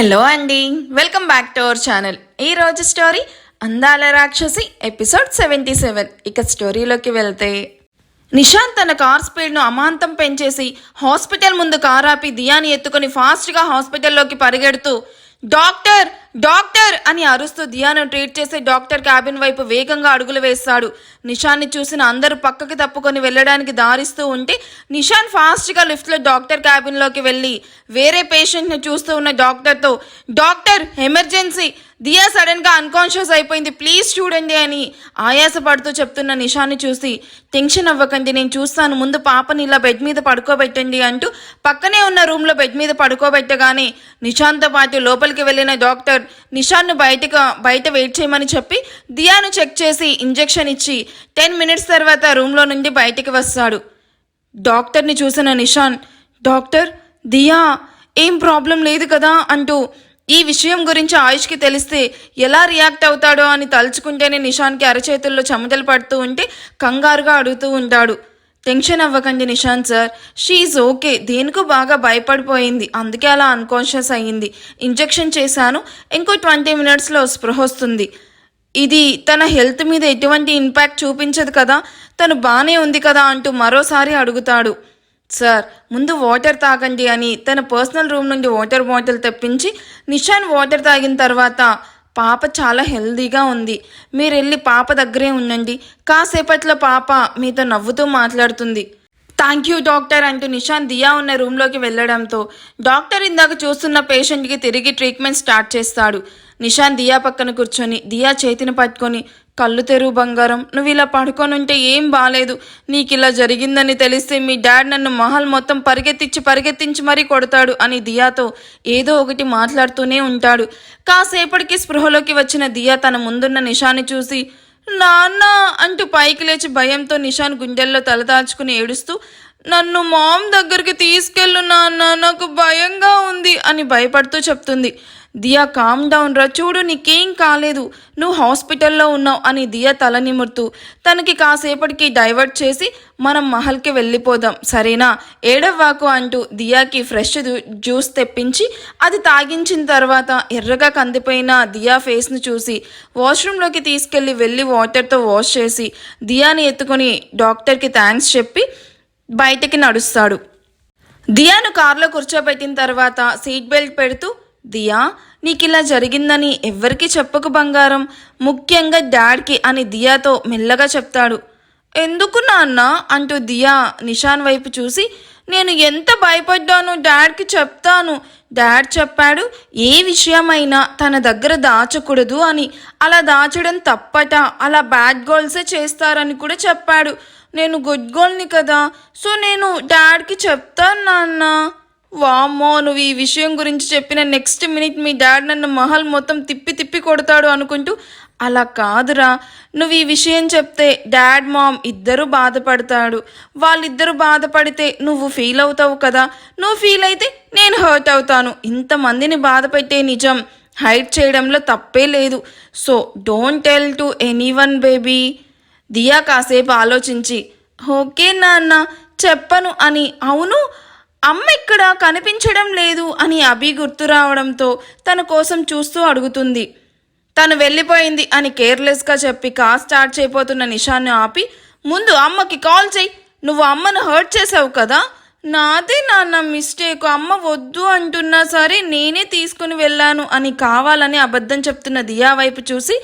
Hello అండి, welcome back to our channel. ఈరోజు story అందాల రాక్షసి ఎపిసోడ్ 77. ఇక స్టోరీలోకి వెళ్తే, నిశాంత్ తన కార్ స్పీడ్ను అమాంతం పెంచేసి హాస్పిటల్ ముందు కార్ ఆపి దియాని ఎత్తుకొని ఫాస్ట్గా హాస్పిటల్లోకి పరిగెడుతూ డాక్టర్ డాక్టర్ అని అరుస్తూ దియాను ట్రీట్ చేసే డాక్టర్ క్యాబిన్ వైపు వేగంగా అడుగులు వేస్తాడు. నిషాన్ని చూసిన అందరూ పక్కకి తప్పుకొని వెళ్ళడానికి దారిస్తూ ఉంటే నిషాన్ ఫాస్ట్గా లిఫ్ట్లో డాక్టర్ క్యాబిన్లోకి వెళ్ళి వేరే పేషెంట్ని చూస్తూ ఉన్న డాక్టర్తో, డాక్టర్ ఎమర్జెన్సీ, దియా సడన్గా అన్కాన్షియస్ అయిపోయింది, ప్లీజ్ చూడండి అని ఆయాసపడుతూ చెప్తున్న నిషాన్ని చూసి, టెన్షన్ అవ్వకండి, నేను చూస్తాను, ముందు పాపని ఇలా బెడ్ మీద పడుకోబెట్టండి అంటూ పక్కనే ఉన్న రూమ్లో బెడ్ మీద పడుకోబెట్టగానే నిషాన్తో పాటు లోపలికి వెళ్ళిన డాక్టర్ నిషాన్ను బయట వెయిట్ చేయమని చెప్పి దియాను చెక్ చేసి ఇంజెక్షన్ ఇచ్చి 10 minutes తర్వాత రూమ్లో నుండి బయటికి వస్తాడు. డాక్టర్ని చూసిన నిషాన్, డాక్టర్ దియా ఏం ప్రాబ్లం లేదు కదా అంటూ ఈ విషయం గురించి ఆయుష్కి తెలిస్తే ఎలా రియాక్ట్ అవుతాడో అని తలుచుకుంటేనే నిషాన్కి అరచేతుల్లో చెమటలు పడుతూ ఉంటే కంగారుగా అడుగుతూ ఉంటాడు. టెన్షన్ అవ్వకండి నిషాంత్ సార్, షీఈ్ ఓకే, దేనికో బాగా భయపడిపోయింది, అందుకే అలా అన్కాన్షియస్ అయ్యింది, ఇంజెక్షన్ చేశాను, ఇంకో 20 minutesలో స్పృహ వస్తుంది, ఇది తన హెల్త్ మీద ఎటువంటి ఇంపాక్ట్ చూపించదు కదా, తను బాగానే ఉంది కదా అంటూ మరోసారి అడుగుతాడు. సార్ ముందు వాటర్ తాగండి అని తన పర్సనల్ రూమ్ నుండి వాటర్ బాటిల్ తెప్పించి నిషాన్ వాటర్ తాగిన తర్వాత, పాప చాలా హెల్దీగా ఉంది, మీరు వెళ్ళి పాప దగ్గరే ఉండండి, కాసేపట్లో పాప మీతో నవ్వుతూ మాట్లాడుతుంది. థ్యాంక్ యూ డాక్టర్ అంటూ నిషాన్ దియా ఉన్న రూమ్లోకి వెళ్ళడంతో డాక్టర్ ఇందాక చూస్తున్న పేషెంట్కి తిరిగి ట్రీట్మెంట్ స్టార్ట్ చేస్తాడు. నిషాన్ దియా పక్కన కూర్చొని దియా చేతిని పట్టుకొని, కళ్ళు తెరువు బంగారం, నువ్వు ఇలా పడుకొని ఉంటే ఏం బాలేదు, నీకు ఇలా జరిగిందని తెలిస్తే మీ డాడ్ నన్ను మహల్ మొత్తం పరిగెత్తించి మరీ కొడతాడు అని దియాతో ఏదో ఒకటి మాట్లాడుతూనే ఉంటాడు. కాసేపటికి స్పృహలోకి వచ్చిన దియా తన ముందున్న నిషాన్ని చూసి నాన్న అంటూ పైకి లేచి భయంతో నిషాన్ గుండెల్లో తలదాల్చుకుని ఏడుస్తూ, నన్ను మామ్ దగ్గరికి తీసుకెళ్ళు నాన్న, నాకు భయంగా ఉంది అని భయపడుతూ చెప్తుంది. దియా కామ్ డౌన్ రా, చూడు నీకేం కాలేదు, నువ్వు హాస్పిటల్లో ఉన్నావు అని దియా తల నిమురుతూ తనకి కాసేపటికి డైవర్ట్ చేసి మనం మహల్కి వెళ్ళిపోదాం సరేనా, ఏడవ్వాకు అంటూ దియాకి ఫ్రెష్ జ్యూస్ తెప్పించి అది తాగించిన తర్వాత ఎర్రగా కందిపోయిన దియా ఫేస్ను చూసి వాష్రూమ్లోకి వెళ్ళి వాటర్తో వాష్ చేసి దియాని ఎత్తుకొని డాక్టర్కి థ్యాంక్స్ చెప్పి బయటకి నడుస్తాడు. దియాను కారులో కూర్చోబెట్టిన తర్వాత సీట్ బెల్ట్ పెడుతూ, దియా నీకు ఇలా జరిగిందని ఎవ్వరికీ చెప్పకు బంగారం, ముఖ్యంగా డాడ్కి అని దియాతో మెల్లగా చెప్తాడు. ఎందుకు నాన్న అంటూ దియా నిషాన్ వైపు చూసి, నేను ఎంత భయపడ్డాను, డాడ్కి చెప్తాను, డాడ్ చెప్పాడు ఏ విషయమైనా తన దగ్గర దాచకూడదు అని, అలా దాచడం తప్పట, అలా బ్యాడ్ గర్ల్సే చేస్తారని కూడా చెప్పాడు, నేను గుడ్ గర్ల్ని కదా, సో నేను డాడ్కి చెప్తాను నాన్న. వామ్మో, నువ్వు ఈ విషయం గురించి చెప్పిన నెక్స్ట్ మినిట్ మీ డాడ్ నన్ను మహల్ మొత్తం తిప్పి కొడతాడు అనుకుంటూ, అలా కాదురా, నువ్వు ఈ విషయం చెప్తే డాడ్ మామ్ ఇద్దరు బాధపడతాడు, వాళ్ళిద్దరూ బాధపడితే నువ్వు ఫీల్ అవుతావు కదా, నువ్వు ఫీల్ అయితే నేను హర్ట్ అవుతాను, ఇంతమందిని బాధ పెట్టే నిజం హైడ్ చేయడంలో తప్పే లేదు, so don't tell to anyone baby. Diya కాసేపు ఆలోచించి, ఓకే నాన్న చెప్పను అని, అవును అమ్మ ఇక్కడ కనిపించడం లేదు అని అభి గుర్తు రావడంతో తన కోసం చూస్తూ అడుగుతుంది. తను వెళ్ళిపోయింది అని కేర్లెస్గా చెప్పి కార్ స్టార్ట్ చేయబోతున్న నిషాన్ని ఆపి, ముందు అమ్మకి కాల్ చేయి, నువ్వు అమ్మను హర్ట్ చేసావు కదా, నాదే నాన్న మిస్టేక్, అమ్మ వద్దు అంటున్నా సరే నేనే తీసుకుని వెళ్ళాను అని కావాలని అబద్ధం చెప్తున్న దియా వైపు చూసి,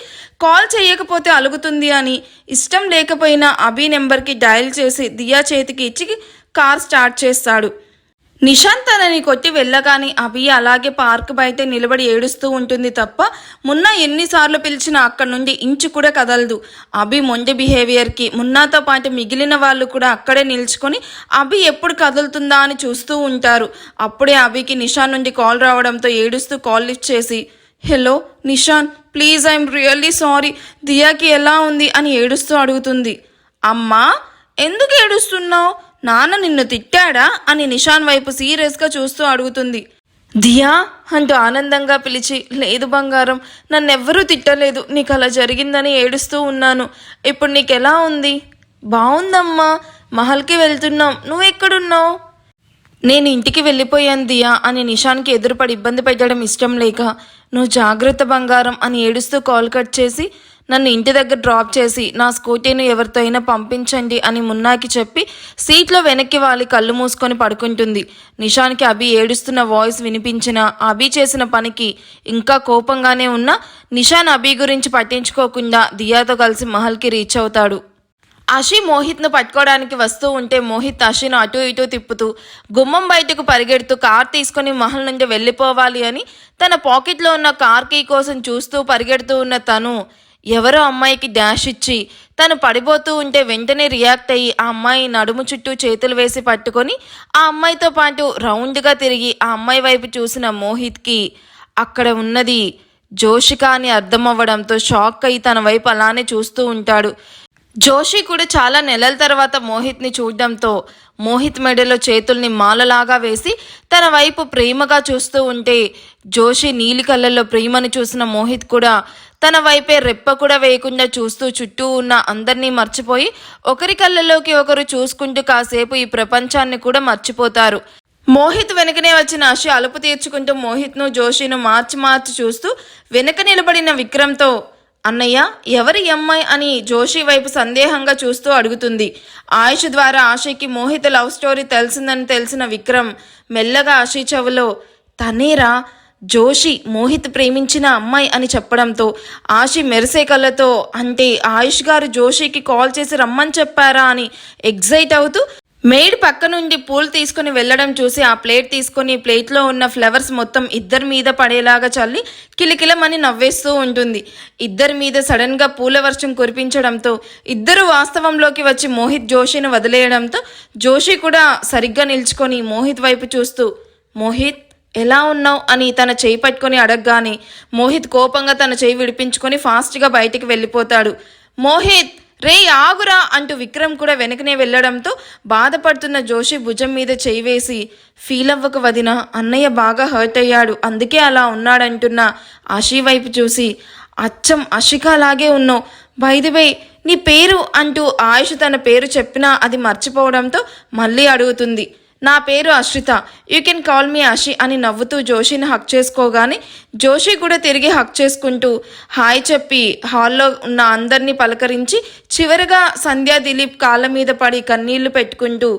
కాల్ చేయకపోతే అలుగుతుంది అని ఇష్టం లేకపోయినా అభి నెంబర్కి డయల్ చేసి దియా చేతికి ఇచ్చి కార్ స్టార్ట్ చేస్తాడు. నిషాంత్ తనని కొట్టి వెళ్ళగానే అభి అలాగే పార్క్ బయట నిలబడి ఏడుస్తూ ఉంటుంది తప్ప మున్నా ఎన్నిసార్లు పిలిచినా అక్కడి నుండి ఇంచు కూడా కదలదు. అభి మొండి బిహేవియర్కి మున్నాతో పాటు మిగిలిన వాళ్ళు కూడా అక్కడే నిల్చుకొని అభి ఎప్పుడు కదులుతుందా అని చూస్తూ ఉంటారు. అప్పుడే అభికి నిషాన్ నుండి కాల్ రావడంతో ఏడుస్తూ కాల్ లిఫ్ట్ చేసి, hello Nishan, please I'm really sorry, దియాకి ఎలా ఉంది అని ఏడుస్తూ అడుగుతుంది. అమ్మా ఎందుకు ఏడుస్తున్నావు, నాన్న నిన్ను తిట్టాడా అని నిషాన్ వైపు సీరియస్గా చూస్తూ అడుగుతుంది. దియా అంటూ ఆనందంగా పిలిచి, లేదు బంగారం, నన్నెవ్వరూ తిట్టలేదు, నీకు అలా జరిగిందని ఏడుస్తూ ఉన్నాను, ఇప్పుడు నీకు ఎలా ఉంది? బాగుందమ్మా, మహల్కి వెళ్తున్నాం, నువ్వు ఎక్కడున్నావు? నేను ఇంటికి వెళ్ళిపోయాను దియా అని నిషాన్కి ఎదురుపడి ఇబ్బంది పెట్టడం ఇష్టం లేక, నువ్వు జాగ్రత్త బంగారం అని ఏడుస్తూ కాల్ కట్ చేసి నన్ను ఇంటి దగ్గర డ్రాప్ చేసి నా స్కూటీని ఎవరితో అయినా పంపించండి అని మున్నాకి చెప్పి సీట్లో వెనక్కి వాలి కళ్ళు మూసుకొని పడుకుంటుంది. నిషాన్కి అభి ఏడుస్తున్న వాయిస్ వినిపించిన అభి చేసిన పనికి ఇంకా కోపంగానే ఉన్న నిషాన్ అభి గురించి పట్టించుకోకుండా దియాతో కలిసి మహల్కి రీచ్ అవుతాడు. అషి మోహిత్ను పట్టుకోవడానికి వస్తూ ఉంటే మోహిత్ అషిను అటు ఇటు తిప్పుతూ గుమ్మం బయటకు పరిగెడుతూ కార్ తీసుకుని మహల్ నుండి వెళ్ళిపోవాలి అని తన పాకెట్లో ఉన్న కార్ కీ కోసం చూస్తూ పరిగెడుతూ ఉన్న తను ఎవరో అమ్మాయికి డాష్ ఇచ్చి తను పడిపోతూ ఉంటే వెంటనే రియాక్ట్ అయ్యి ఆ అమ్మాయి నడుము చుట్టూ చేతులు వేసి పట్టుకొని ఆ అమ్మాయితో పాటు రౌండ్గా తిరిగి ఆ అమ్మాయి వైపు చూసిన మోహిత్కి అక్కడ ఉన్నది జోషిక అని అర్థమవ్వడంతో షాక్ అయ్యి తన వైపు అలానే చూస్తూ ఉంటాడు. జోషి కూడా చాలా నెలల తర్వాత మోహిత్ని చూడడంతో మోహిత్ మెడలో చేతుల్ని మాలలాగా వేసి తన వైపు ప్రేమగా చూస్తూ ఉంటే జోషి నీలి కళ్ళల్లో ప్రేమను చూసిన మోహిత్ కూడా తన వైపే రెప్ప కూడా వేయకుండా చూస్తూ చుట్టూ ఉన్న అందరినీ మర్చిపోయి ఒకరి కళ్ళల్లోకి ఒకరు చూసుకుంటూ కాసేపు ఈ ప్రపంచాన్ని కూడా మర్చిపోతారు. మోహిత్ వెనకనే వచ్చిన అషి అలుపు తీర్చుకుంటూ మోహిత్ను జోషిను మార్చి చూస్తూ వెనక నిలబడిన విక్రమ్తో అన్నయ్య ఎవరి అమ్మాయి అని జోషి వైపు సందేహంగా చూస్తూ అడుగుతుంది. ఆయుష్ ద్వారా ఆశకి మోహిత్ లవ్ స్టోరీ తెలిసిందని తెలిసిన విక్రమ్ మెల్లగా ఆశి చెవులో తనేరా జోషి మోహిత్ ప్రేమించిన అమ్మాయి అని చెప్పడంతో ఆశి మెరిసే కళ్ళతో అంటే ఆయుష్ గారు జోషికి కాల్ చేసి రమ్మని చెప్పారా అని ఎగ్జైట్ అవుతూ మేడ్ పక్క నుండి పూలు తీసుకుని వెళ్ళడం చూసి ఆ ప్లేట్ తీసుకొని ప్లేట్లో ఉన్న ఫ్లవర్స్ మొత్తం ఇద్దరి మీద పడేలాగా చల్లి కిలకిలమని నవ్వేస్తూ ఉంటుంది. ఇద్దరి మీద సడన్గా పూల వర్షం కురిపించడంతో ఇద్దరు వాస్తవంలోకి వచ్చి మోహిత్ జోషిని వదిలేయడంతో జోషి కూడా సరిగ్గా నిల్చుకొని మోహిత్ వైపు చూస్తూ మోహిత్ ఎలా ఉన్నావు అని తన చేయి పట్టుకొని అడగగానే మోహిత్ కోపంగా తన చేయి విడిపించుకొని ఫాస్ట్గా బయటికి వెళ్ళిపోతాడు. మోహిత్ రే ఆగురా అంటూ విక్రమ్ కూడా వెనకనే వెళ్ళడంతో బాధపడుతున్న జోషి భుజం మీద చేయి వేసి ఫీల్ అవ్వక వదిన అన్నయ్య బాగా హర్ట్ అయ్యాడు అందుకే అలా ఉన్నాడంటున్న అషి వైపు చూసి అచ్చం అషికాలాగే ఉన్నావు బై ది వే నీ పేరు అంటూ ఆయుష్ తన పేరు చెప్పినా అది మర్చిపోవడంతో మళ్ళీ అడుగుతుంది. నా పేరు Ashritha you can call me Ashi అని నవ్వుతూ జోషిని హక్ చేసుకోగానే జోషి కూడా తిరిగి హక్ చేసుకుంటూ హాయ్ చెప్పి హాల్లో ఉన్న అందరినీ పలకరించి చివరిగా సంధ్య దిలీప్ కాళ్ళ మీద పడి కన్నీళ్లు పెట్టుకుంటూ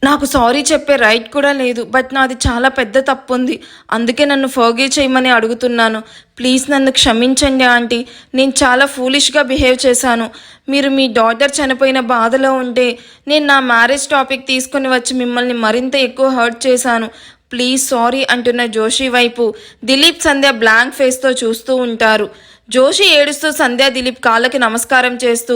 నాకు సారీ చెప్పే రైట్ కూడా లేదు బట్ నాది చాలా పెద్ద తప్పు ఉంది అందుకే నన్ను ఫర్గివ్ చేయమని అడుగుతున్నాను ప్లీజ్ నన్ను క్షమించండి ఆంటీ నేను చాలా ఫూలిష్గా బిహేవ్ చేశాను మీరు మీ డాటర్ చనిపోయిన బాధలో ఉంటే నేను నా మ్యారేజ్ టాపిక్ తీసుకుని వచ్చి మిమ్మల్ని మరింత ఎక్కువ హర్ట్ చేశాను ప్లీజ్ సారీ అంటున్న జోషి వైపు దిలీప్ సంధ్య బ్లాంక్ ఫేస్తో చూస్తూ ఉంటారు. జోషి ఏడుస్తూ సంధ్య దిలీప్ కాళ్ళకి నమస్కారం చేస్తూ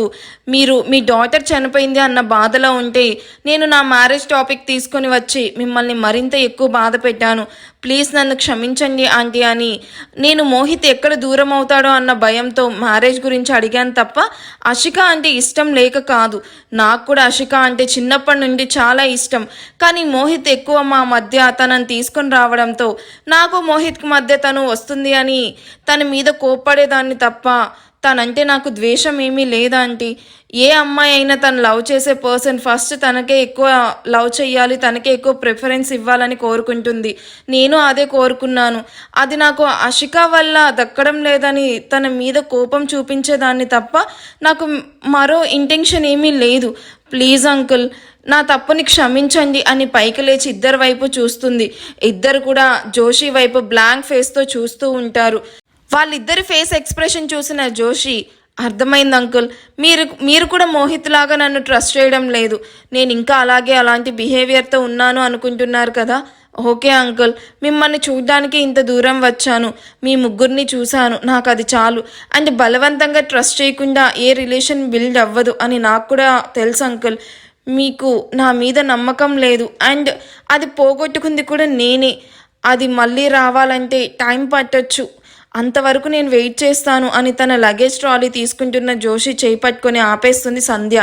మీరు మీ డాటర్ చనిపోయింది అన్న బాధలో ఉంటే నేను నా మ్యారేజ్ టాపిక్ తీసుకొని వచ్చి మిమ్మల్ని మరింత ఎక్కువ బాధ పెట్టాను ప్లీజ్ నన్ను క్షమించండి ఆంటీ అని నేను మోహిత్ ఎక్కడ దూరం అవుతాడో అన్న భయంతో మ్యారేజ్ గురించి అడిగాను తప్ప అషిక అంటే ఇష్టం లేక కాదు నాకు కూడా అషిక అంటే చిన్నప్పటి నుండి చాలా ఇష్టం కానీ మోహిత్ ఎక్కువ మా మధ్య తనని తీసుకొని రావడంతో నాకు మోహిత్కి మధ్య తను వస్తుంది అని తన మీద కోప్పడేదాన్ని తప్ప తనంటే నాకు ద్వేషం ఏమీ లేదా ఆంటీ ఏ అమ్మాయి అయినా తను లవ్ చేసే పర్సన్ ఫస్ట్ తనకే ఎక్కువ లవ్ చేయాలి తనకే ఎక్కువ ప్రిఫరెన్స్ ఇవ్వాలని కోరుకుంటుంది నేను అదే కోరుకున్నాను అది నాకు అషిక వల్ల దక్కడం లేదని తన మీద కోపం చూపించేదాన్ని తప్ప నాకు మరో ఇంటెన్షన్ ఏమీ లేదు ప్లీజ్ అంకుల్ నా తప్పుని క్షమించండి అని పైకి లేచి ఇద్దరి వైపు చూస్తుంది. ఇద్దరు కూడా జోషి వైపు బ్లాంక్ ఫేస్తో చూస్తూ ఉంటారు. వాళ్ళిద్దరి ఫేస్ ఎక్స్ప్రెషన్ చూసిన జోషి అర్థమైంది అంకుల్ మీరు కూడా మోహిత్ లాగా నన్ను ట్రస్ట్ చేయడం లేదు నేను ఇంకా అలాంటి బిహేవియర్తో ఉన్నాను అనుకుంటున్నారు కదా ఓకే అంకుల్ మిమ్మల్ని చూడడానికి ఇంత దూరం వచ్చాను మీ ముగ్గురిని చూశాను నాకు అది చాలు అండ్ బలవంతంగా ట్రస్ట్ చేయకుండా ఏ రిలేషన్ బిల్డ్ అవ్వదు అని నాకు కూడా తెలుసు అంకుల్ మీకు నా మీద నమ్మకం లేదు అండ్ అది పోగొట్టుకుంది కూడా నేనే అది మళ్ళీ రావాలంటే టైం పట్టొచ్చు అంతవరకు నేను వెయిట్ చేస్తాను అని తన లగేజ్ ట్రాలీ తీసుకుంటున్న జోషి చేయి పట్టుకొని ఆపేస్తుంది సంధ్య.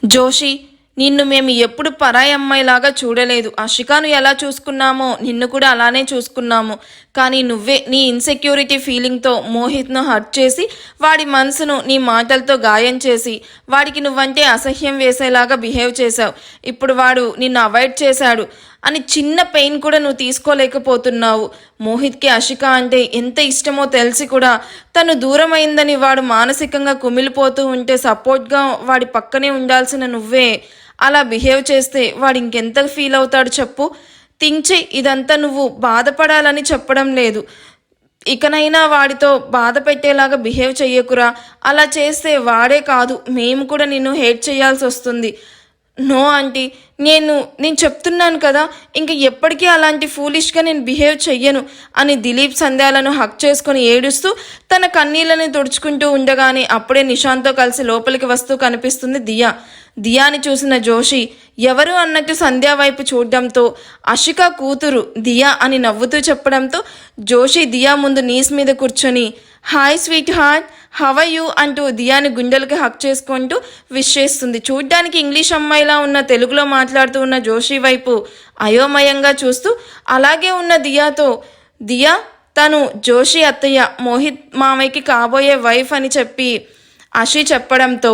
జోషి నిన్ను మేము ఎప్పుడు పరాయి అమ్మాయిలాగా చూడలేదు అషికాను ఎలా చూసుకున్నామో నిన్ను కూడా అలానే చూసుకున్నాము కానీ నువ్వే నీ ఇన్సెక్యూరిటీ ఫీలింగ్తో మోహిత్ను హర్ట్ చేసి వాడి మనసును నీ మాటలతో గాయం చేసి వాడికి నువ్వంటే అసహ్యం వేసేలాగా బిహేవ్ చేశావు. ఇప్పుడు వాడు నిన్ను అవాయిడ్ చేశాడు అని చిన్న పెయిన్ కూడా నువ్వు తీసుకోలేకపోతున్నావు. మోహిత్కి అషిక అంటే ఎంత ఇష్టమో తెలిసి కూడా తను దూరమైందని వాడు మానసికంగా కుమిలిపోతూ ఉంటే సపోర్ట్గా వాడి పక్కనే ఉండాల్సిన నువ్వే అలా బిహేవ్ చేస్తే వాడు ఇంకెంత ఫీల్ అవుతాడు చెప్పు. థింక్ చెయ్యి. ఇదంతా నువ్వు బాధపడాలని చెప్పడం లేదు. ఇకనైనా వాడితో బాధ పెట్టేలాగా బిహేవ్ చెయ్యకురా. అలా చేస్తే వాడే కాదు మేము కూడా నిన్ను హేట్ చేయాల్సి వస్తుంది. నో ఆంటీ, నేను చెప్తున్నాను కదా, ఇంక ఎప్పటికీ అలాంటి ఫూలిష్గా నేను బిహేవ్ చెయ్యను అని దిలీప్ సంధ్యాలను హక్ చేసుకుని ఏడుస్తూ తన కన్నీళ్ళని తుడుచుకుంటూ ఉండగానే అప్పుడే నిషాంత్తో కలిసి లోపలికి వస్తూ కనిపిస్తుంది దియా. దియాని చూసిన జోషి ఎవరు అన్నట్టు సంధ్యా వైపు చూడడంతో అషిక కూతురు దియా అని నవ్వుతూ చెప్పడంతో జోషి దియా ముందు నీస్ మీద కూర్చొని hi sweetheart, how are you అంటూ దియాని గుండెలకి హక్ చేసుకుంటూ విష్ చేస్తుంది. చూడ్డానికి ఇంగ్లీష్ అమ్మాయిలా ఉన్న తెలుగులో మాట్లాడుతూ ఉన్న జోషి వైపు అయోమయంగా చూస్తూ అలాగే ఉన్న దియాతో దియా తను జోషి అత్తయ్య మోహిత్ మామయ్యకి కాబోయే వైఫ్ అని చెప్పి అషి చెప్పడంతో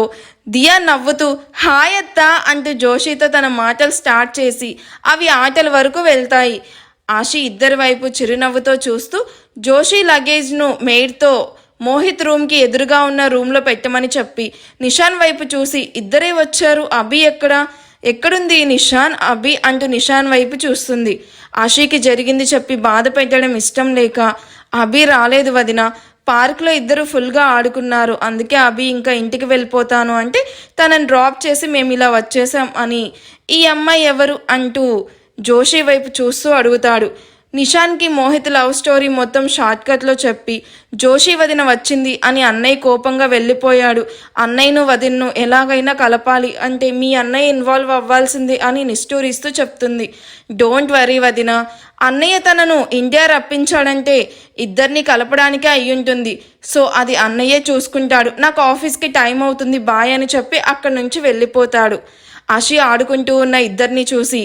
దియా నవ్వుతూ హాయ్ అత్త అంటూ జోషితో తన మాటలు స్టార్ట్ చేసి అవి ఆటల వరకు వెళ్తాయి. ఆషి ఇద్దరి వైపు చిరునవ్వుతో చూస్తూ జోషి లగేజ్ను మెయిడ్తో మోహిత్ రూమ్కి ఎదురుగా ఉన్న రూమ్లో పెట్టమని చెప్పి నిషాన్ వైపు చూసి ఇద్దరే వచ్చారు, అభి ఎక్కడుంది నిషాన్ అభి అంటూ నిషాన్ వైపు చూస్తుంది. ఆషికి జరిగింది చెప్పి బాధ పెట్టడం ఇష్టం లేక అభి రాలేదు వదిన, పార్క్లో ఇద్దరు ఫుల్గా ఆడుకున్నారు, అందుకే అభి ఇంకా ఇంటికి వెళ్ళిపోతాను అంటే తనని డ్రాప్ చేసి మేము ఇలా వచ్చేసాం అని ఈ అమ్మాయి ఎవరు అంటూ జోషి వైపు చూస్తూ అడుగుతాడు. నిషాన్కి మోహిత్ లవ్ స్టోరీ మొత్తం షార్ట్కట్లో చెప్పి జోషి వదిన వచ్చింది అని అన్నయ్య కోపంగా వెళ్ళిపోయాడు. అన్నయ్యను వదిన్ను ఎలాగైనా కలపాలి అంటే మీ అన్నయ్య ఇన్వాల్వ్ అవ్వాల్సింది అని నిష్ఠూరిస్తూ చెప్తుంది. డోంట్ వరీ వదిన, అన్నయ్య తనను ఇండియా రప్పించాడంటే ఇద్దరిని కలపడానికే అయ్యుంటుంది. సో అది అన్నయ్యే చూసుకుంటాడు. నాకు ఆఫీస్కి టైం అవుతుంది బాయ్ అని చెప్పి అక్కడి నుంచి వెళ్ళిపోతాడు. ఆషి ఆడుకుంటూ ఉన్న ఇద్దరిని చూసి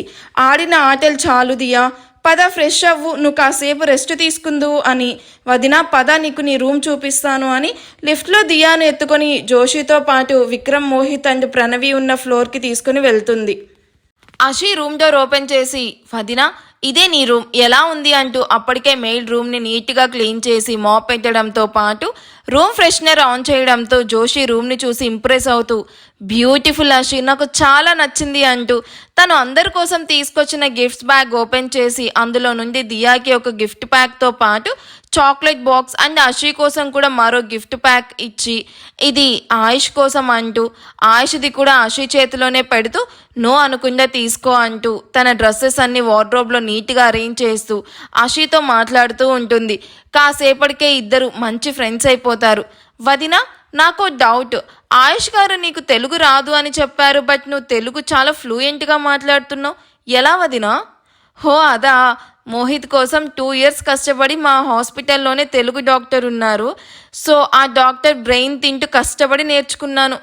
ఆడిన ఆటలు చాలు దియా, పద ఫ్రెష్ అవ్వు, నువ్వు కాసేపు రెస్ట్ తీసుకుందువు అని వదినా పద నీకు నీ రూమ్ చూపిస్తాను అని లిఫ్ట్లో దియాను ఎత్తుకొని జోషితో పాటు విక్రమ్ మోహిత్ అండ్ ప్రణవి ఉన్న ఫ్లోర్కి తీసుకుని వెళ్తుంది. అషి రూమ్ డోర్ ఓపెన్ చేసి వదినా ఇదే నీ రూమ్ ఎలా ఉంది అంటూ అప్పటికే మెయిల్ రూమ్ని నీట్గా క్లీన్ చేసి మాప్ పెట్టడంతో పాటు రూమ్ ఫ్రెషనర్ ఆన్ చేయడంతో జోషి రూమ్ని చూసి ఇంప్రెస్ అవుతూ బ్యూటిఫుల్ అషి, నాకు చాలా నచ్చింది అంటూ తను అందరి కోసం తీసుకొచ్చిన గిఫ్ట్స్ బ్యాగ్ ఓపెన్ చేసి అందులో నుండి దియాకి ఒక గిఫ్ట్ ప్యాక్తో పాటు చాక్లెట్ బాక్స్ అండ్ అషి కోసం కూడా మరో గిఫ్ట్ ప్యాక్ ఇచ్చి ఇది ఆయుష్ కోసం అంటూ ఆయుష్ది కూడా అషి చేతిలోనే పెడుతూ నో అనుకుండా తీసుకో అంటూ తన డ్రెస్సెస్ అన్ని వార్డ్రోబ్లో నీట్గా అరేంజ్ చేస్తూ అషితో మాట్లాడుతూ ఉంటుంది. కాసేపటికే ఇద్దరు మంచి ఫ్రెండ్స్ అయిపోతారు. వదినా నాకు డౌట్, ఆయుష్ గారు నీకు తెలుగు రాదు అని చెప్పారు, బట్ నువ్వు తెలుగు చాలా ఫ్లూయెంట్గా మాట్లాడుతున్నావు, ఎలా వదినా? హో అదా, మోహిత్ కోసం 2 years కష్టపడి మా హాస్పిటల్లోనే తెలుగు డాక్టర్ ఉన్నారు, సో ఆ డాక్టర్ బ్రెయిన్ తింటూ కష్టపడి నేర్చుకున్నాను.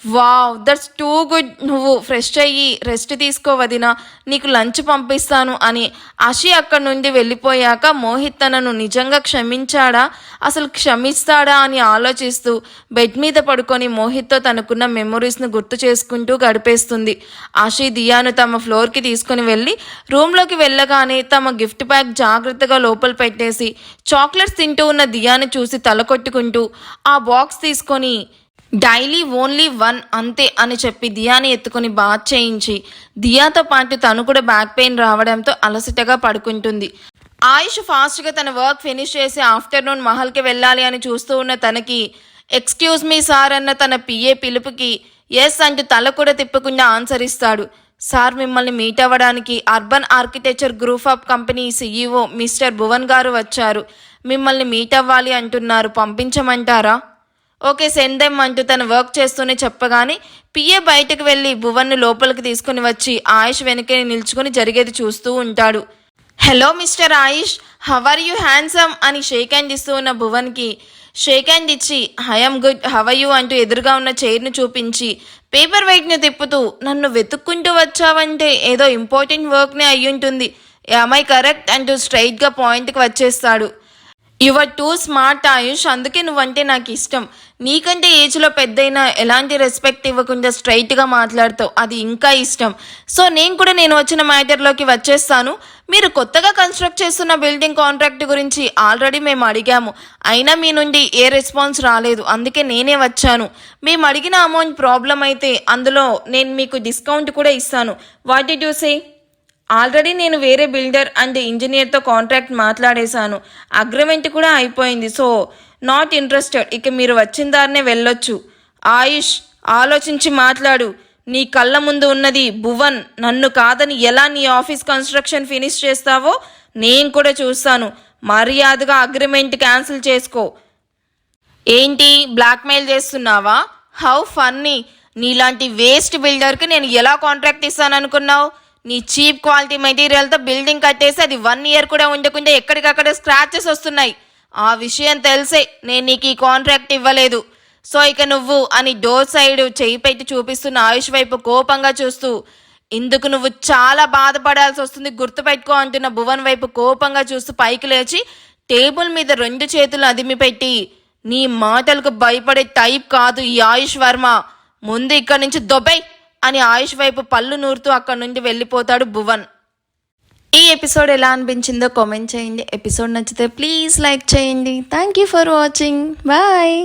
Wow, that's too good. నువ్వు ఫ్రెష్ అయ్యి రెస్ట్ తీసుకో వదినా, నీకు లంచ్ పంపిస్తాను అని అషి అక్కడి నుండి వెళ్ళిపోయాక మోహిత్ తనను నిజంగా క్షమించాడా, అసలు క్షమిస్తాడా అని ఆలోచిస్తూ బెడ్ మీద పడుకొని మోహిత్తో తనకున్న మెమొరీస్ను గుర్తు చేసుకుంటూ గడిపేస్తుంది. అషి దియాను తమ ఫ్లోర్కి తీసుకుని వెళ్ళి రూమ్లోకి వెళ్ళగానే తమ గిఫ్ట్ బ్యాగ్ జాగ్రత్తగా లోపల పెట్టేసి చాక్లెట్స్ తింటూ ఉన్న దియాను చూసి తల కొట్టుకుంటూ ఆ బాక్స్ తీసుకొని డైలీ ఓన్లీ 1 అంతే అని చెప్పి దియాని ఎత్తుకొని బాత్ చేయించి దియాతో పాటు తను కూడా బ్యాక్ పెయిన్ రావడంతో అలసటగా పడుకుంటుంది. ఆయుష్ ఫాస్ట్గా తన వర్క్ ఫినిష్ చేసి ఆఫ్టర్నూన్ మహల్కి వెళ్ళాలి అని చూస్తూ ఉన్న తనకి ఎక్స్క్యూజ్ మీ సార్ అన్న తన పిఏ పిలుపుకి ఎస్ అంటూ తల కూడా తిప్పకుండా ఆన్సర్ ఇస్తాడు. సార్ మిమ్మల్ని మీట్ అవ్వడానికి urban architecture group of company CEO mister Bhuvan గారు వచ్చారు, మిమ్మల్ని మీట్ అవ్వాలి అంటున్నారు, పంపించమంటారా? ఓకే సెండ్ దెమ్ అంటూ తను వర్క్ చేస్తూనే చెప్పగానే పిఏ బయటకు వెళ్ళి భువన్ను లోపలికి తీసుకుని వచ్చి ఆయుష్ వెనకే నిల్చుకుని జరిగేది చూస్తూ ఉంటాడు. Hello mister Ayush, how are you handsome అని షేక్ హ్యాండ్ ఇస్తూ ఉన్న భువన్కి షేక్ హ్యాండ్ ఇచ్చి I'm good how are you అంటూ ఎదురుగా ఉన్న చైర్ను చూపించి పేపర్ వెయిట్ని తిప్పుతూ నన్ను వెతుక్కుంటూ వచ్చావంటే ఏదో ఇంపార్టెంట్ వర్క్నే అయ్యుంటుంది, ఐ కరెక్ట్ అంటూ స్ట్రైట్గా పాయింట్కి వచ్చేస్తాడు. యువర్ టూ స్మార్ట్ ఆయుష్, అందుకే నువ్వంటే నాకు ఇష్టం. నీకంటే ఏజ్లో పెద్దయినా ఎలాంటి రెస్పెక్ట్ ఇవ్వకుండా స్ట్రైట్గా మాట్లాడుతావు, అది ఇంకా ఇష్టం. సో నేను వచ్చిన మ్యాటర్లోకి వచ్చేస్తాను. మీరు కొత్తగా కన్స్ట్రక్ట్ చేస్తున్న బిల్డింగ్ కాంట్రాక్ట్ గురించి ఆల్రెడీ మేము అడిగాము, అయినా మీ నుండి ఏ రెస్పాన్స్ రాలేదు. అందుకే నేనే వచ్చాను. మేము అడిగిన అమౌంట్ ప్రాబ్లం అయితే అందులో నేను మీకు డిస్కౌంట్ కూడా ఇస్తాను. What did you say? Already నేను వేరే బిల్డర్ అండ్ ఇంజనీర్తో కాంట్రాక్ట్ మాట్లాడేశాను, అగ్రిమెంట్ కూడా అయిపోయింది. So not interested. ఇక మీరు వచ్చిన దారినే వెళ్ళొచ్చు. ఆయుష్, ఆలోచించి మాట్లాడు. నీ కళ్ళ ముందు ఉన్నది భువన్. నన్ను కాదని ఎలా నీ ఆఫీస్ కన్స్ట్రక్షన్ ఫినిష్ చేస్తావో నేను కూడా చూస్తాను. మర్యాదగా అగ్రిమెంట్ క్యాన్సిల్ చేసుకో. ఏంటి, బ్లాక్మెయిల్ చేస్తున్నావా? How funny. నీలాంటి వేస్ట్ బిల్డర్కి నేను ఎలా కాంట్రాక్ట్ ఇస్తాననుకున్నావు? నీ చీప్ క్వాలిటీ మెటీరియల్తో బిల్డింగ్ కట్టేసి అది 1 year కూడా ఉండకుండా ఎక్కడికక్కడ స్క్రాచెస్ వస్తున్నాయి. ఆ విషయం తెలిసే నేను నీకు ఈ కాంట్రాక్ట్ ఇవ్వలేదు. సో ఇక నువ్వు అని డోర్ సైడ్ చేయి పెట్టి చూపిస్తున్న ఆయుష్ వైపు కోపంగా చూస్తూ, ఇందుకు నువ్వు చాలా బాధపడాల్సి వస్తుంది, గుర్తుపెట్టుకో అంటున్న భువన్ వైపు కోపంగా చూస్తూ పైకి లేచి టేబుల్ మీద 2 చేతులు అదిమి పెట్టి, నీ మాటలకు భయపడే టైప్ కాదు ఈ ఆయుష్ వర్మ, ముందు ఇక్కడి నుంచి దొబ్బై అని ఆయుష్ వైపు పళ్ళు నూరుతూ అక్కడి నుండి వెళ్ళిపోతాడు భువన్. ఈ ఎపిసోడ్ ఎలా అనిపించిందో కామెంట్ చేయండి. ఎపిసోడ్ నచ్చితే ప్లీజ్ లైక్ చేయండి. Thank you for watching. Bye.